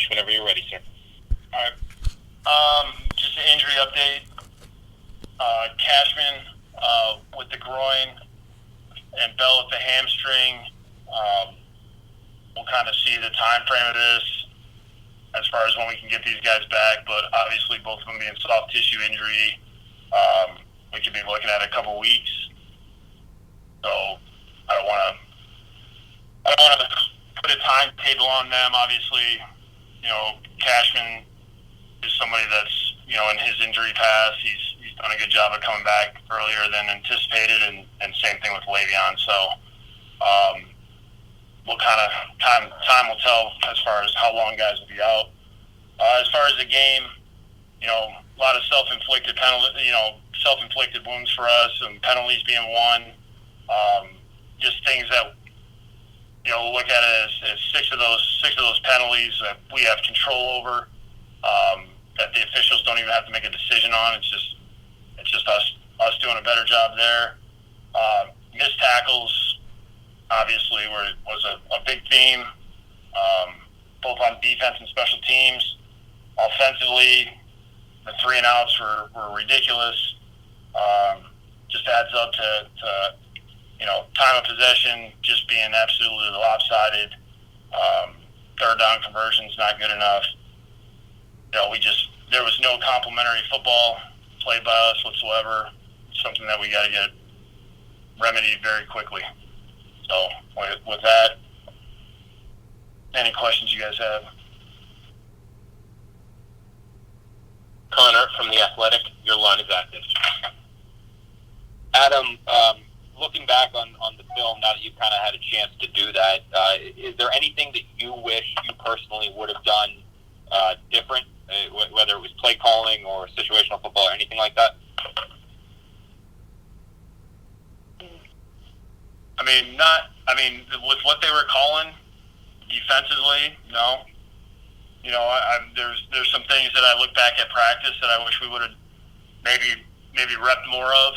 Coach, whenever you're ready, sir. All right. Just an injury update. Cashman with the groin and Bell with the hamstring. We'll kind of see the time frame of this as far as when we can get these guys back. But obviously, both of them being soft tissue injury, we could be looking at a couple weeks. So I don't want to put a timetable on them. Obviously, Cashman is somebody that's, in his injury past, he's done a good job of coming back earlier than anticipated, and same thing with Le'Veon. So we'll kind of time will tell as far as how long guys will be out. As far as the game, a lot of self-inflicted wounds for us, and penalties being one. Just things that we'll look at it as six of those penalties that we have control over, that the officials don't even have to make a decision on. It's just us doing a better job there. Missed tackles, obviously, was a big theme, both on defense and special teams. Offensively, the 3 and outs were ridiculous. Just adds up to time of possession just being absolutely lopsided. Third down conversions not good enough. There was no complimentary football played by us whatsoever. Something that we got to get remedied very quickly. So with that, any questions you guys have? Connor from The Athletic, your line is active. Adam, looking back on the film, now that you've kind of had a chance to do that, is there anything that you wish you personally would have done different, whether it was play calling or situational football or anything like that? With what they were calling defensively, no. There's some things that I look back at practice that I wish we would have maybe repped more of.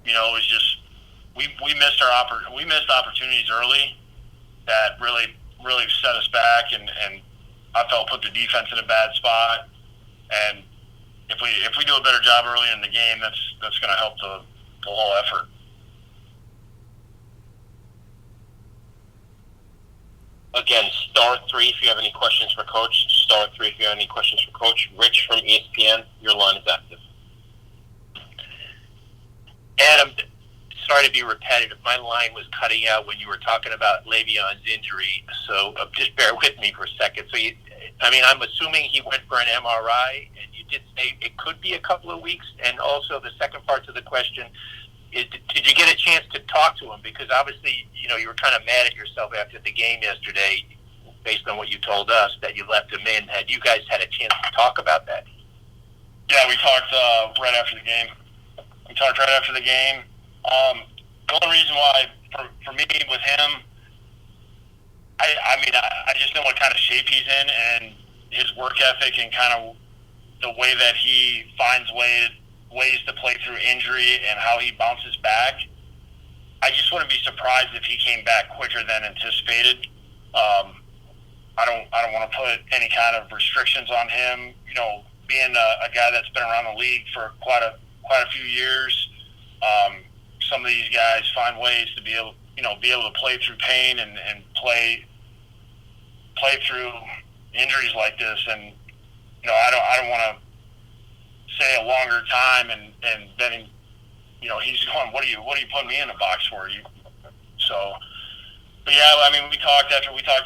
It was just we missed opportunities early that really set us back, and I felt put the defense in a bad spot. And if we do a better job early in the game, that's going to help the whole effort. Again, star 3 if you have any questions for Coach. Star 3 if you have any questions for Coach. Rich from ESPN, your line is active. Adam, sorry to be repetitive. My line was cutting out when you were talking about Le'Veon's injury, so just bear with me for a second. So, I'm assuming he went for an MRI, and you did say it could be a couple of weeks. And also, the second part to the question is, did you get a chance to talk to him? Because obviously, you were kind of mad at yourself after the game yesterday, based on what you told us, that you left him in. Had you guys had a chance to talk about that? Yeah, we talked right after the game. The only reason why, for me, with him, I just know what kind of shape he's in, and his work ethic, and kind of the way that he finds ways to play through injury and how he bounces back. I just wouldn't be surprised if he came back quicker than anticipated. I don't want to put any kind of restrictions on him. Being a guy that's been around the league for quite a few years. Some of these guys find ways to be able to play through pain and play through injuries like this. And I don't want to say a longer time and then he's going, what are you putting me in a box for? But yeah, we talked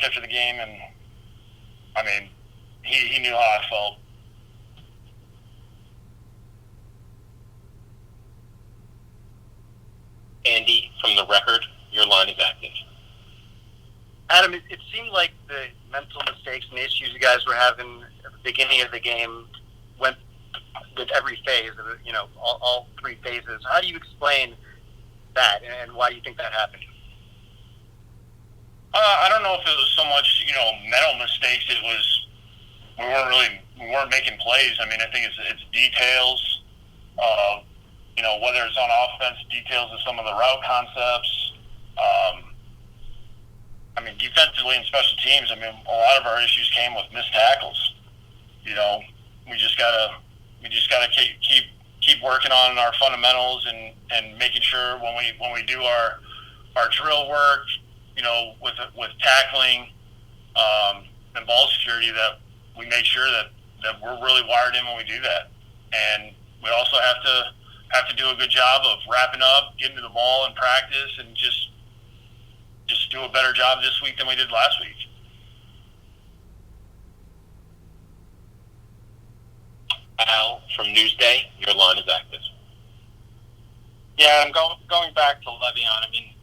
after the game, and he knew how I felt. Andy from The Record, your line is active. Adam, it seemed like the mental mistakes and issues you guys were having at the beginning of the game went with every phase of it, all 3 phases. How do you explain that, and why do you think that happened? I don't know if it was so much, mental mistakes. It was we weren't making plays. I think it's details. Whether it's on offense, details of some of the route concepts. defensively and special teams, I mean, a lot of our issues came with missed tackles. You know, we just gotta keep working on our fundamentals and making sure when we do our drill work, you know, with tackling and ball security, that we make sure that we're really wired in when we do that. And we also have to do a good job of wrapping up, getting to the ball in practice, and just do a better job this week than we did last week. Al from Newsday, your line is active. Yeah, I'm going back to Le'Veon. I mean,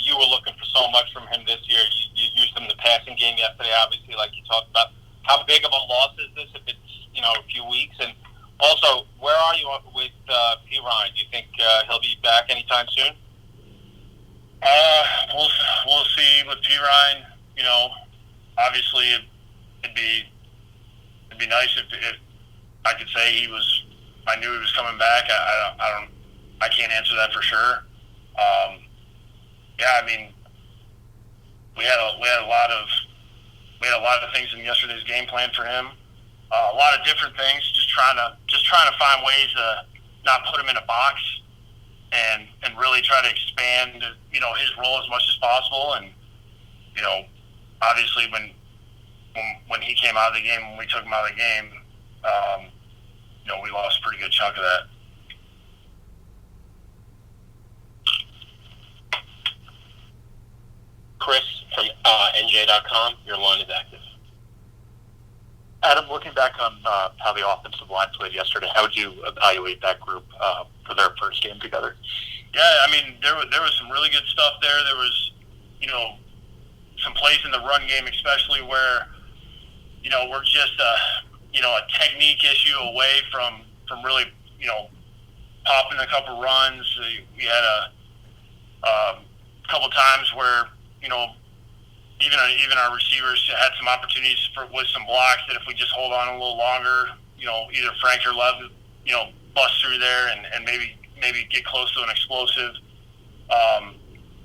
you were looking for so much from him this year. You used him in the passing game yesterday, obviously, like you talked about. How big of a loss is this if it's, you know, a few weeks? And also, where are you with P. Ryan? Do you think he'll be back anytime soon? We'll see with P. Ryan. You know, obviously it'd be nice if I could say I knew he was coming back. I can't answer that for sure. Yeah, I mean, we had a lot of things in yesterday's game plan for him. A lot of different things. Just trying to find ways to not put him in a box and really try to expand, you know, his role as much as possible. And, you know, obviously when he came out of the game, when we took him out of the game, you know, we lost a pretty good chunk of that. Chris from NJ.com, your line is active. Adam, looking back on how the offensive line played yesterday, how would you evaluate that group for their first game together? Yeah, I mean, there was some really good stuff there. There was, you know, some plays in the run game, especially where, you know, we're just a technique issue away from really, you know, popping a couple runs. We had a couple times where, you know, even our receivers had some opportunities with some blocks that if we just hold on a little longer, you know, either Frank or Lev, you know, bust through there and maybe get close to an explosive.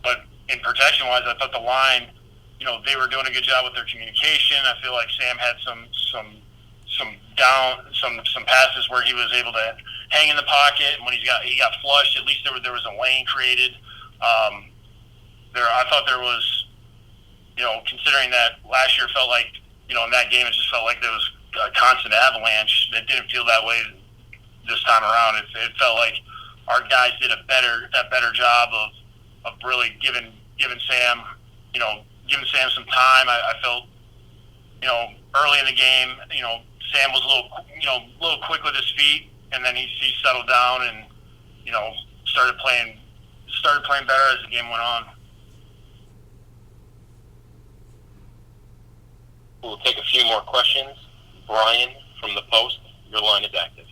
But in protection-wise, I thought the line, you know, they were doing a good job with their communication. I feel like Sam had some passes where he was able to hang in the pocket, and when he got flushed, at least there was a lane created. I thought there was, you know, considering that last year felt like, you know, in that game it just felt like there was a constant avalanche. It didn't feel that way this time around. It felt like our guys did a better job of really giving Sam, you know, some time. I felt, you know, early in the game, you know, Sam was a little quick with his feet, and then he settled down and, you know, started playing better as the game went on. We'll take a few more questions. Brian from the Post, your line is active.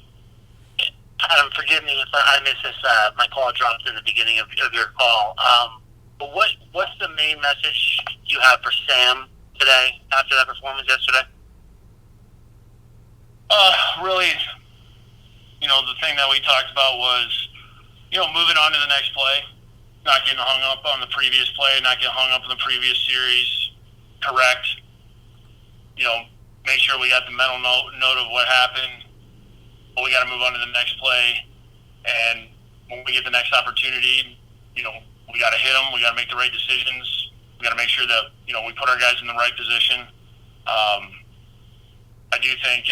Adam, forgive me if I missed this. My call dropped in the beginning of your call. But what's the main message you have for Sam today after that performance yesterday? Really, you know, the thing that we talked about was, you know, moving on to the next play, not getting hung up on the previous play, not getting hung up on the previous series, correct. You know, make sure we got the mental note of what happened, but we got to move on to the next play. And when we get the next opportunity, you know, we got to hit them. We got to make the right decisions. We got to make sure that, you know, we put our guys in the right position. I do think,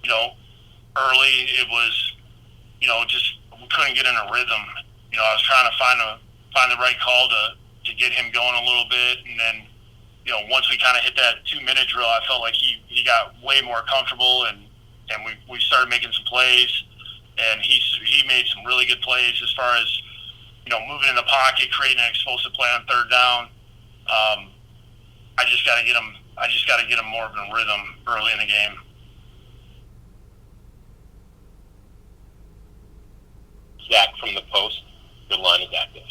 you know, early it was, you know, just we couldn't get in a rhythm. You know, I was trying to find the right call to get him going a little bit, and then, you know, once we kind of hit that 2-minute drill, I felt like he got way more comfortable, and we started making some plays, and he made some really good plays as far as, you know, moving in the pocket, creating an explosive play on third down. I just got to get him more of a rhythm early in the game. Zach from the Post, your line is active.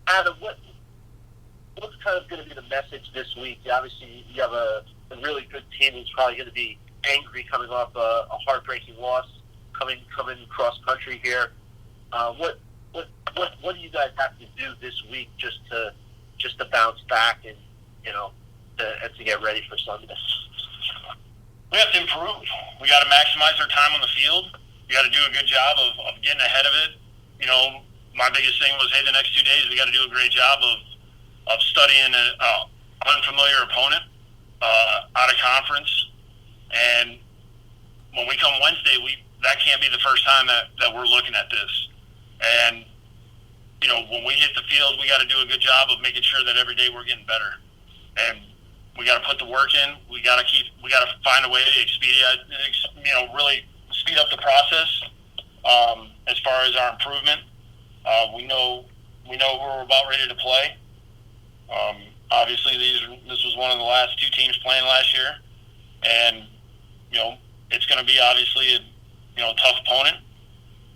Adam, what's kind of going to be the message this week? Obviously, you have a really good team who's probably going to be angry coming off a heartbreaking loss, coming cross country here. What what do you guys have to do this week just to bounce back and to get ready for Sunday? We have to improve. We got to maximize our time on the field. We got to do a good job of getting ahead of it. My biggest thing was, hey, the next 2 days we got to do a great job of studying an unfamiliar opponent out of conference. And when we come Wednesday, that can't be the first time that we're looking at this. And when we hit the field, we got to do a good job of making sure that every day we're getting better. And we got to put the work in. We got to find a way to really speed up the process as far as our improvement. We know we're about ready to play. Obviously, this was one of the last 2 teams playing last year, and it's going to be obviously a tough opponent,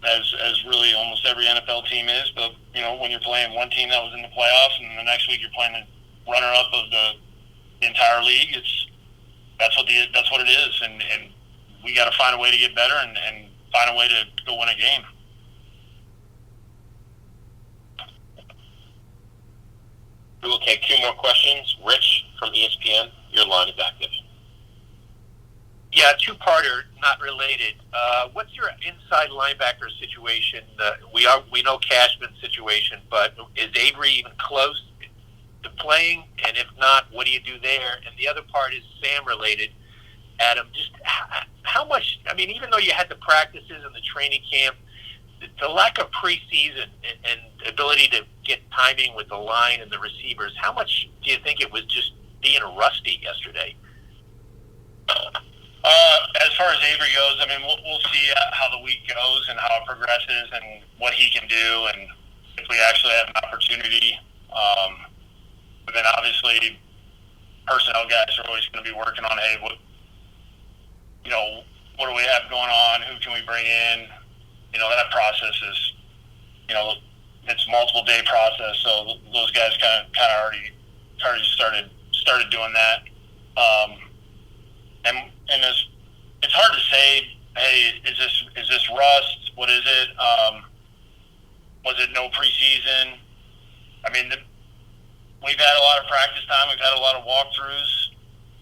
as really almost every NFL team is. But when you're playing one team that was in the playoffs, and the next week you're playing the runner-up of the entire league, that's what it is, and we got to find a way to get better and find a way to go win a game. We will take 2 more questions. Rich from ESPN, your line is active. Yeah, 2-parter, not related. What's your inside linebacker situation? We know Cashman's situation, but is Avery even close to playing? And if not, what do you do there? And the other part is Sam related. Adam, just how much? I mean, even though you had the practices and the training camp, the lack of preseason and ability to get timing with the line and the receivers, how much do you think it was just being rusty yesterday? As far as Avery goes, I mean, we'll see how the week goes and how it progresses and what he can do, and if we actually have an opportunity. But then obviously, personnel guys are always going to be working on, hey, what do we have going on? Who can we bring in? That process is, it's multiple day process. So those guys kind of already started doing that. And it's hard to say, hey, is this rust? What is it? Was it no preseason? I mean, we've had a lot of practice time. We've had a lot of walkthroughs.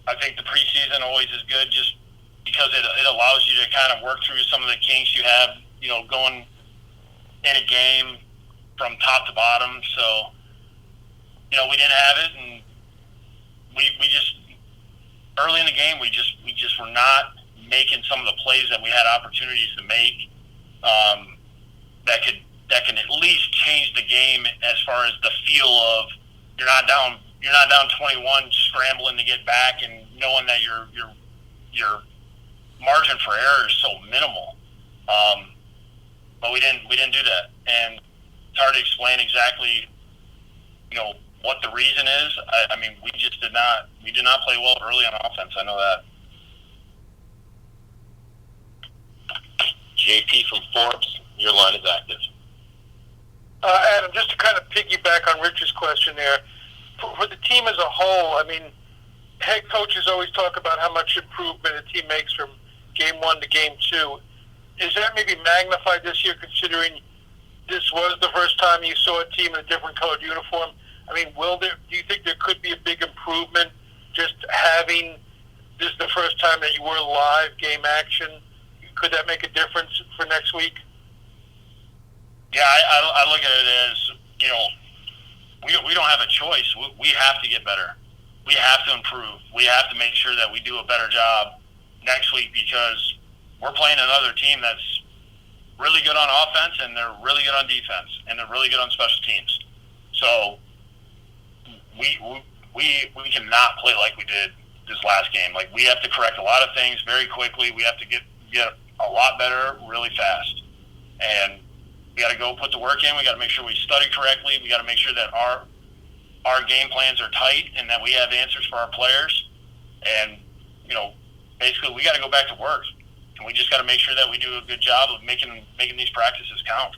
I think the preseason always is good just because it allows you to kind of work through some of the kinks you have, going in a game from top to bottom. So, we didn't have it, and we just early in the game we just were not making some of the plays that we had opportunities to make that can at least change the game as far as the feel of you're not down 21 scrambling to get back and knowing that your margin for error is so minimal. But we didn't do that, and it's hard to explain exactly what the reason is. I mean, we did not play well early on offense. I know that. JP from Forbes, your line is active. Adam, just to kind of piggyback on Rich's question there, for the team as a whole, I mean, head coaches always talk about how much improvement a team makes from game 1 to game 2. Is that maybe magnified this year, considering this was the first time you saw a team in a different colored uniform? I mean, do you think there could be a big improvement just having this the first time that you were live game action? Could that make a difference for next week? Yeah, I look at it as, we don't have a choice. We have to get better. We have to improve. We have to make sure that we do a better job next week, because we're playing another team that's really good on offense, and they're really good on defense, and they're really good on special teams. So we cannot play like we did this last game. Like, we have to correct a lot of things very quickly. We have to get a lot better really fast. And we got to go put the work in. We got to make sure we study correctly. We got to make sure that our game plans are tight and that we have answers for our players. And, basically we got to go back to work. And we just got to make sure that we do a good job of making these practices count.